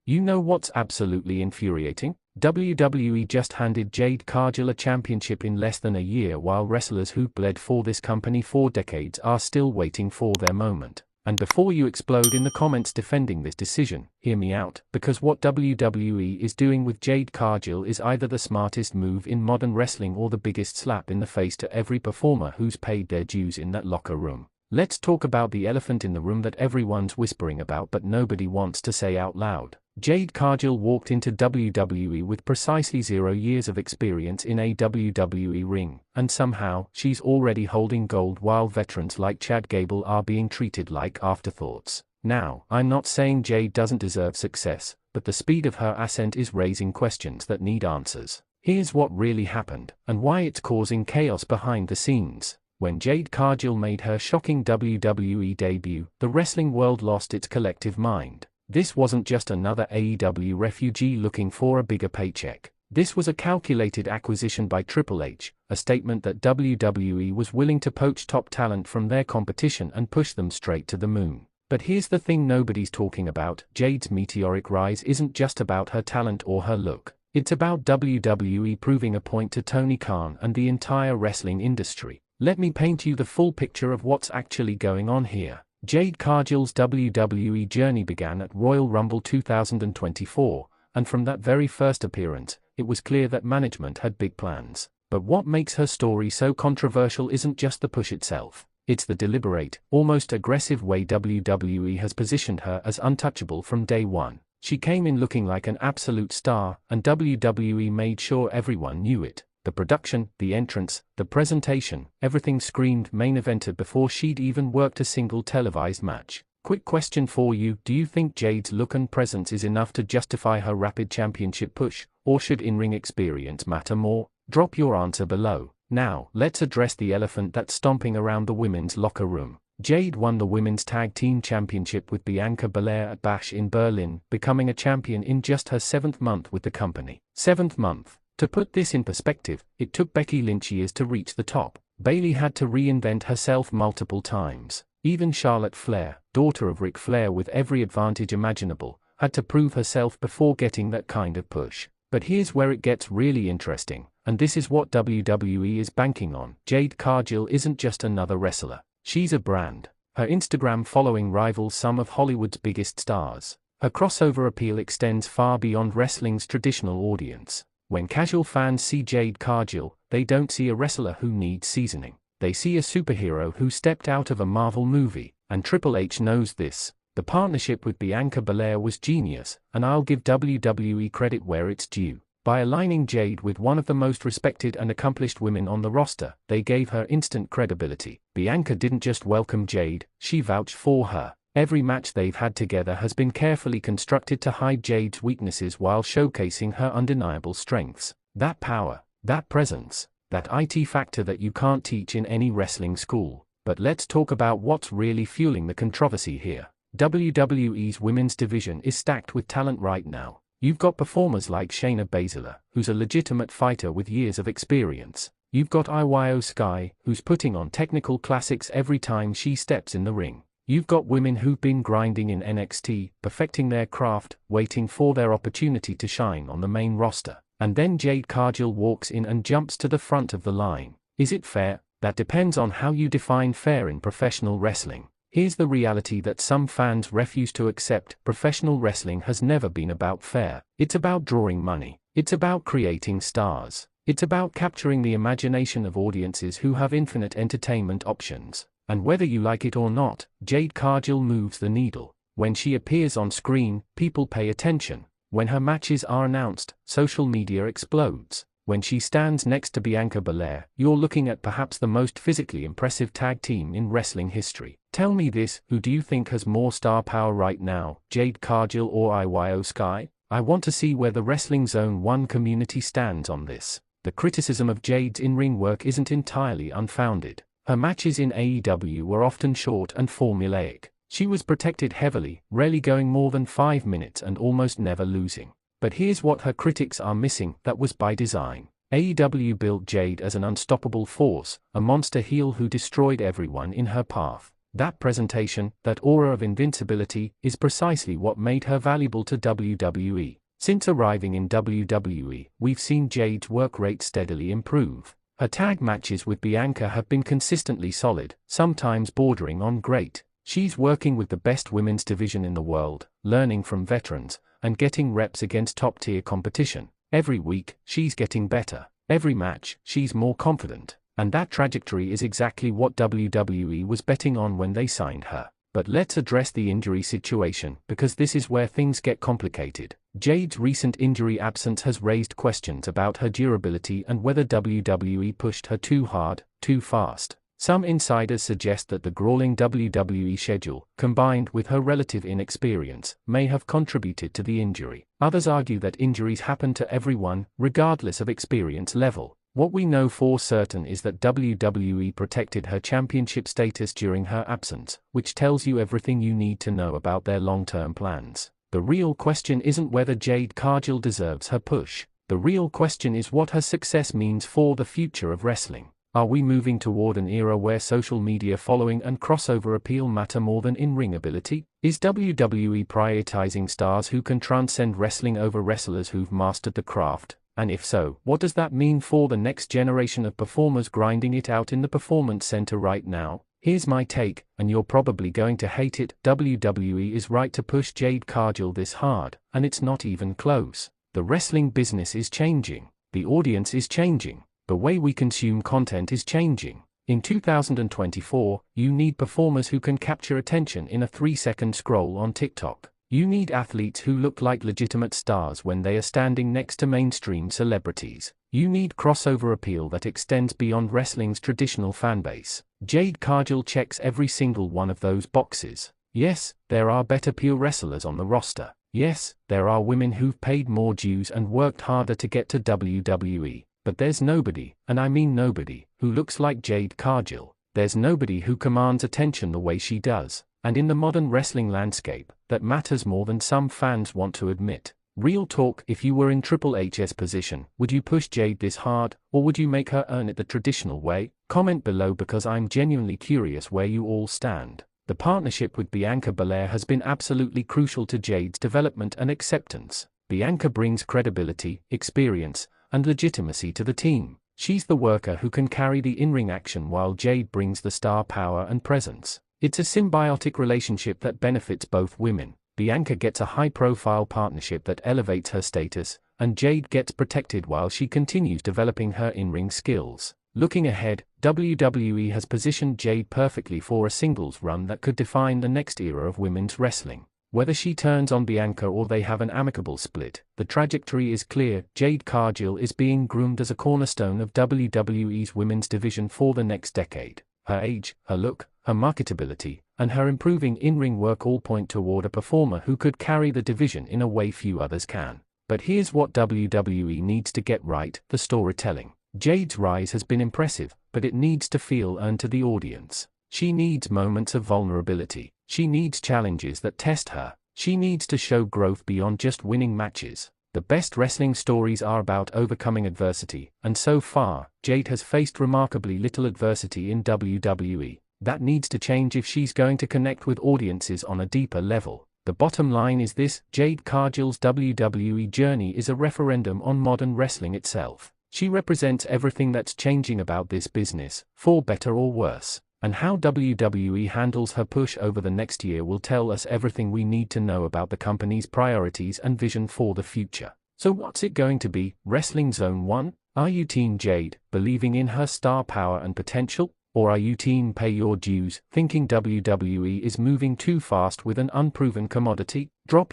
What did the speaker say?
You know what's absolutely infuriating? WWE just handed Jade Cargill a championship in less than a year, while wrestlers who bled for this company for decades are still waiting for their moment. And before you explode in the comments defending this decision, hear me out, because what WWE is doing with Jade Cargill is either the smartest move in modern wrestling or the biggest slap in the face to every performer who's paid their dues in that locker room. Let's talk about the elephant in the room that everyone's whispering about but nobody wants to say out loud. Jade Cargill walked into WWE with precisely 0 years of experience in a WWE ring, and somehow, she's already holding gold while veterans like Chad Gable are being treated like afterthoughts. Now, I'm not saying Jade doesn't deserve success, but the speed of her ascent is raising questions that need answers. Here's what really happened, and why it's causing chaos behind the scenes. When Jade Cargill made her shocking WWE debut, the wrestling world lost its collective mind. This wasn't just another AEW refugee looking for a bigger paycheck. This was a calculated acquisition by Triple H, a statement that WWE was willing to poach top talent from their competition and push them straight to the moon. But here's the thing nobody's talking about: Jade's meteoric rise isn't just about her talent or her look. It's about WWE proving a point to Tony Khan and the entire wrestling industry. Let me paint you the full picture of what's actually going on here. Jade Cargill's WWE journey began at Royal Rumble 2024, and from that very first appearance, it was clear that management had big plans. But what makes her story so controversial isn't just the push itself. It's the deliberate, almost aggressive way WWE has positioned her as untouchable from day one. She came in looking like an absolute star, and WWE made sure everyone knew it. The production, the entrance, the presentation, everything screamed main eventer before she'd even worked a single televised match. Quick question for you: do you think Jade's look and presence is enough to justify her rapid championship push, or should in-ring experience matter more? Drop your answer below. Now, let's address the elephant that's stomping around the women's locker room. Jade won the Women's Tag Team Championship with Bianca Belair at Bash in Berlin, becoming a champion in just her 7th month with the company. 7th month. To put this in perspective, it took Becky Lynch years to reach the top. Bayley had to reinvent herself multiple times. Even Charlotte Flair, daughter of Ric Flair with every advantage imaginable, had to prove herself before getting that kind of push. But here's where it gets really interesting, and this is what WWE is banking on. Jade Cargill isn't just another wrestler. She's a brand. Her Instagram following rivals some of Hollywood's biggest stars. Her crossover appeal extends far beyond wrestling's traditional audience. When casual fans see Jade Cargill, they don't see a wrestler who needs seasoning. They see a superhero who stepped out of a Marvel movie, and Triple H knows this. The partnership with Bianca Belair was genius, and I'll give WWE credit where it's due. By aligning Jade with one of the most respected and accomplished women on the roster, they gave her instant credibility. Bianca didn't just welcome Jade, she vouched for her. Every match they've had together has been carefully constructed to hide Jade's weaknesses while showcasing her undeniable strengths. That power, that presence, that IT factor that you can't teach in any wrestling school. But let's talk about what's really fueling the controversy here. WWE's women's division is stacked with talent right now. You've got performers like Shayna Baszler, who's a legitimate fighter with years of experience. You've got Iyo Sky, who's putting on technical classics every time she steps in the ring. You've got women who've been grinding in NXT, perfecting their craft, waiting for their opportunity to shine on the main roster. And then Jade Cargill walks in and jumps to the front of the line. Is it fair? That depends on how you define fair in professional wrestling. Here's the reality that some fans refuse to accept: professional wrestling has never been about fair. It's about drawing money. It's about creating stars. It's about capturing the imagination of audiences who have infinite entertainment options. And whether you like it or not, Jade Cargill moves the needle. When she appears on screen, people pay attention. When her matches are announced, social media explodes. When she stands next to Bianca Belair, you're looking at perhaps the most physically impressive tag team in wrestling history. Tell me this: who do you think has more star power right now, Jade Cargill or Iyo Sky? I want to see where the Wrestling Zone 1 community stands on this. The criticism of Jade's in-ring work isn't entirely unfounded. Her matches in AEW were often short and formulaic. She was protected heavily, rarely going more than 5 minutes and almost never losing. But here's what her critics are missing: that was by design. AEW built Jade as an unstoppable force, a monster heel who destroyed everyone in her path. That presentation, that aura of invincibility, is precisely what made her valuable to WWE. Since arriving in WWE, we've seen Jade's work rate steadily improve. Her tag matches with Bianca have been consistently solid, sometimes bordering on great. She's working with the best women's division in the world, learning from veterans, and getting reps against top-tier competition. Every week, she's getting better. Every match, she's more confident. And that trajectory is exactly what WWE was betting on when they signed her. But let's address the injury situation, because this is where things get complicated. Jade's recent injury absence has raised questions about her durability and whether WWE pushed her too hard, too fast. Some insiders suggest that the grueling WWE schedule, combined with her relative inexperience, may have contributed to the injury. Others argue that injuries happen to everyone, regardless of experience level. What we know for certain is that WWE protected her championship status during her absence, which tells you everything you need to know about their long-term plans. The real question isn't whether Jade Cargill deserves her push. The real question is what her success means for the future of wrestling. Are we moving toward an era where social media following and crossover appeal matter more than in-ring ability? Is WWE prioritizing stars who can transcend wrestling over wrestlers who've mastered the craft? And if so, what does that mean for the next generation of performers grinding it out in the performance center right now? Here's my take, and you're probably going to hate it. WWE is right to push Jade Cargill this hard, and it's not even close. The wrestling business is changing. The audience is changing. The way we consume content is changing. In 2024, you need performers who can capture attention in a 3-second scroll on TikTok. You need athletes who look like legitimate stars when they are standing next to mainstream celebrities. You need crossover appeal that extends beyond wrestling's traditional fanbase. Jade Cargill checks every single one of those boxes. Yes, there are better pure wrestlers on the roster. Yes, there are women who've paid more dues and worked harder to get to WWE. But there's nobody, and I mean nobody, who looks like Jade Cargill. There's nobody who commands attention the way she does. And in the modern wrestling landscape, that matters more than some fans want to admit. Real talk, if you were in Triple H's position, would you push Jade this hard, or would you make her earn it the traditional way? Comment below because I'm genuinely curious where you all stand. The partnership with Bianca Belair has been absolutely crucial to Jade's development and acceptance. Bianca brings credibility, experience, and legitimacy to the team. She's the worker who can carry the in-ring action while Jade brings the star power and presence. It's a symbiotic relationship that benefits both women. Bianca gets a high-profile partnership that elevates her status, and Jade gets protected while she continues developing her in-ring skills. Looking ahead, WWE has positioned Jade perfectly for a singles run that could define the next era of women's wrestling. Whether she turns on Bianca or they have an amicable split, the trajectory is clear. Jade Cargill is being groomed as a cornerstone of WWE's women's division for the next decade. Her age, her look, her marketability, and her improving in-ring work all point toward a performer who could carry the division in a way few others can. But here's what WWE needs to get right: the storytelling. Jade's rise has been impressive, but it needs to feel earned to the audience. She needs moments of vulnerability. She needs challenges that test her. She needs to show growth beyond just winning matches. The best wrestling stories are about overcoming adversity, and so far, Jade has faced remarkably little adversity in WWE. That needs to change if she's going to connect with audiences on a deeper level. The bottom line is this: Jade Cargill's WWE journey is a referendum on modern wrestling itself. She represents everything that's changing about this business, for better or worse. And how WWE handles her push over the next year will tell us everything we need to know about the company's priorities and vision for the future. So what's it going to be? Wrestling Zone 1? Are you Team Jade, believing in her star power and potential? Or are you Team Pay Your Dues, thinking WWE is moving too fast with an unproven commodity? Drop